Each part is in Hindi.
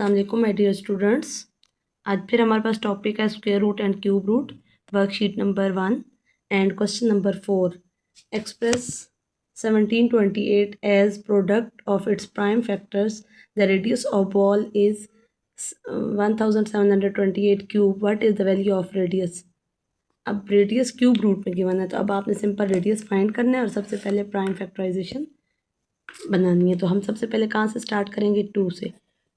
अस्सलाम वालेकुम माय डियर स्टूडेंट्स। आज फिर हमारे पास टॉपिक है square root and cube root, worksheet number 1 and question number 4। Express 1728 as product of its prime factors. The radius of ball is 1728 cube. What is the value of radius. अब रेडियस क्यूब रूट में गिवन है, तो अब आपने सिंपल रेडियस फाइंड करना है और सबसे पहले प्राइम फैक्टराइजेशन बनानी है। तो हम सबसे पहले कहाँ से स्टार्ट करेंगे, 2 से।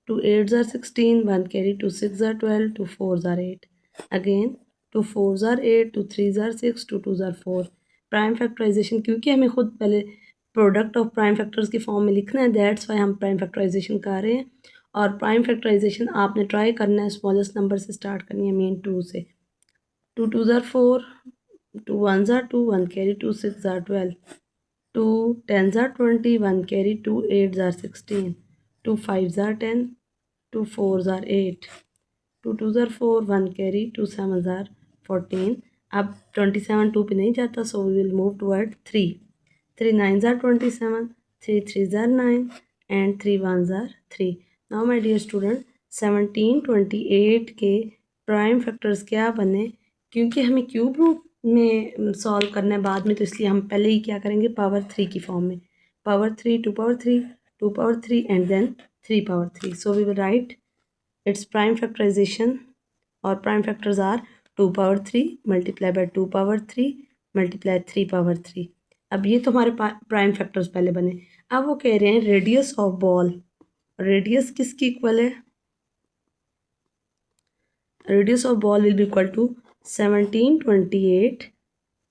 2 8 ज़ार 16, 1 कैरी, 2 6 ज़ार 12, 2 4 ज़ार 8, अगेन 2 4 ज़ार 8, 2 3 ज़ार 6, 2 2 ज़ार 4। प्राइम फैक्टराइजेशन क्योंकि हमें खुद पहले प्रोडक्ट ऑफ प्राइम फैक्टर्स की फॉर्म में लिखना है, दैट्स वाई हम प्राइम फैक्टराइजेशन कर रहे हैं। और प्राइम फैक्टराइजेशन आपने ट्राई करना है स्मॉलेस्ट नंबर से स्टार्ट करनी है, मेन 2 से। 2 2 ज़ार 4, 2 1 ज़ार 2, 1 कैरी, 2 6 ज़ार 12, 2 10 ज़ार 20, 1 कैरी, 2 8 ज़ार 16, 2 5 ज़ार 10, 2 4 ज़ार 8, 2 2 ज़ार 4, 1 कैरी, 2 7 ज़ार 14। अब 27 2 पे नहीं जाता, so we will move toward 3। 3 9 ज़ार 27, 3 3 ज़ार 9 एंड 3 1 ज़ार 3। नाउ माय डियर स्टूडेंट, 1728 के प्राइम फैक्टर्स क्या बने, क्योंकि हमें क्यूब रूट में सॉल्व करना है बाद में, तो इसलिए हम पहले ही क्या करेंगे, पावर 3 की फॉर्म में। Power 3, 2 power 3, 2 power 3 and then 3 power 3। So we will write its prime factorization, or prime factors are 2 power 3 multiply by 2 power 3 multiply 3 power 3। अब ये तो हमारे प्राइम फैक्टर्स पहले बने। अब वो कह रहे हैं रेडियस ऑफ बॉल। रेडियस किसकी इक्वल है, radius of ball will be equal to 1728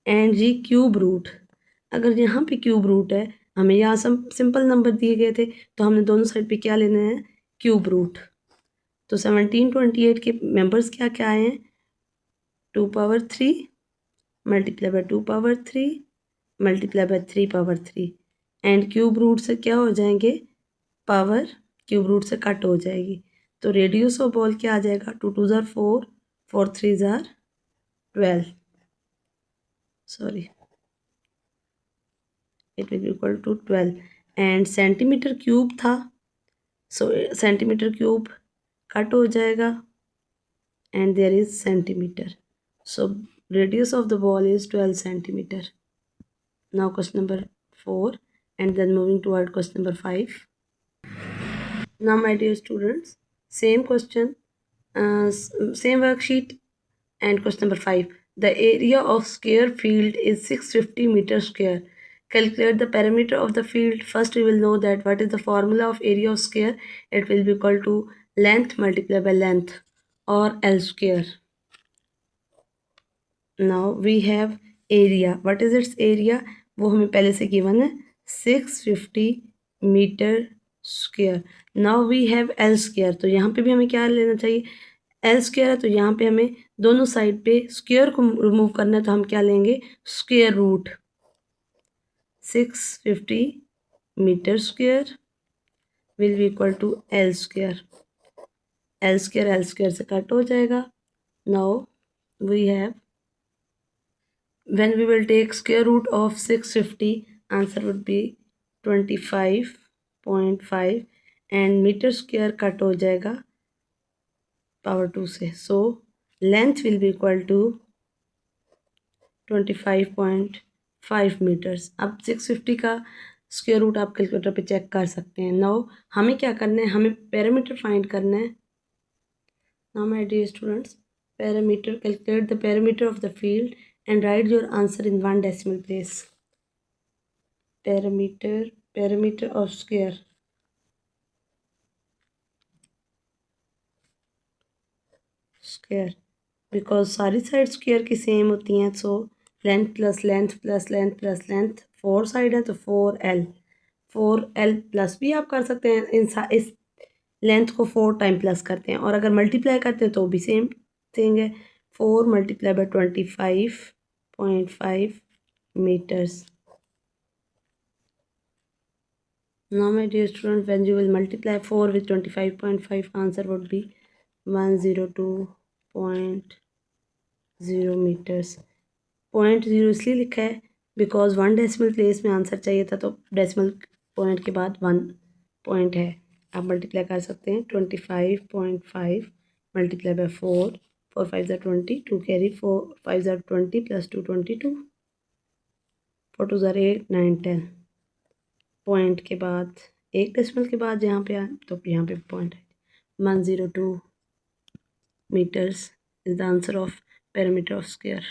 and G cube root. अगर यहाँ पे क्यूब रूट है, हमें यहाँ सिंपल नंबर दिए गए थे, तो हमने दोनों साइड पे क्या लेना है, क्यूब रूट। तो 1728 के मेंबर्स क्या क्या आए हैं, 2 power 3 multiply by 2 power 3 multiply by 3 power 3 and cube root से क्या हो जाएंगे, पावर क्यूब रूट से कट हो जाएगी। तो रेडियस ऑफ बॉल क्या आ जाएगा, 2 2 ज़ार 4, 4 3 ज़ार 12, sorry it will be equal to 12 and centimetre cube था, सो सेंटीमीटर क्यूब कट हो जाएगा and there is centimeter. So radius of the ball is 12 centimeter. Now question number 4 and then moving toward question number 5. Now my dear students, same question, same worksheet and question number 5. The area of square field is 650 meters square. Calculate the perimeter of the field. First we will know that what is the formula of area of square. It will be equal to length multiplied by length or L square. Now we have area, what is its area, वो हमें पहले से गिवन है 650 metre square. Now we have L square, तो यहाँ पे भी हमें क्या लेना चाहिए, एल स्क्वायर है, तो यहाँ पे हमें दोनों साइड पे स्क्वायर को रिमूव करना है, तो हम क्या लेंगे, square root 650 metre square will be equal to L square. L square से कट हो जाएगा। Now we have, when we will take square root of 650, answer would be 25.5 and metre square cut हो जाएगा पावर 2 से, so length will be equal to 25.5 metres. अब 650 का स्क्वायर रूट आप कैलकुलेटर पे चेक कर सकते हैं। नाउ हमें क्या करना है, हमें पैरामीटर फाइंड करना है। Now my dear students, parameter, calculate the parameter of the field and write your answer in 1 decimal place. Perimeter of square. Square, because सारी साइड स्क्वायर की सेम होती हैं, so length plus length plus length plus length, 4 side है तो 4L प्लस भी आप कर सकते हैं, इस लेंथ को 4 टाइम प्लस करते हैं, और अगर मल्टीप्लाई करते हैं तो भी सेम थिंग है, 4 multiply by 25.5 meters. Now my dear student, when you will multiply 4 with 25.5, answer would be 102.0 meters. 0.0 इसलिए लिखा है बिकॉज 1 डेसिमल प्लेस में आंसर चाहिए था, तो डेसिमल पॉइंट के बाद 1 पॉइंट है। आप मल्टीप्लाई कर सकते हैं 25.5 मल्टीप्लाई बाय 4, 4 5 ज़ा 20, 2 कैरी 4 5 ज़ा 20 प्लस 2 22, 4 2 ज़ा 8 9 10। पॉइंट के बाद एक डेसिमल के बाद यहाँ पे आए तो यहाँ पे पॉइंट है 102 meters is the answer of perimeter of square.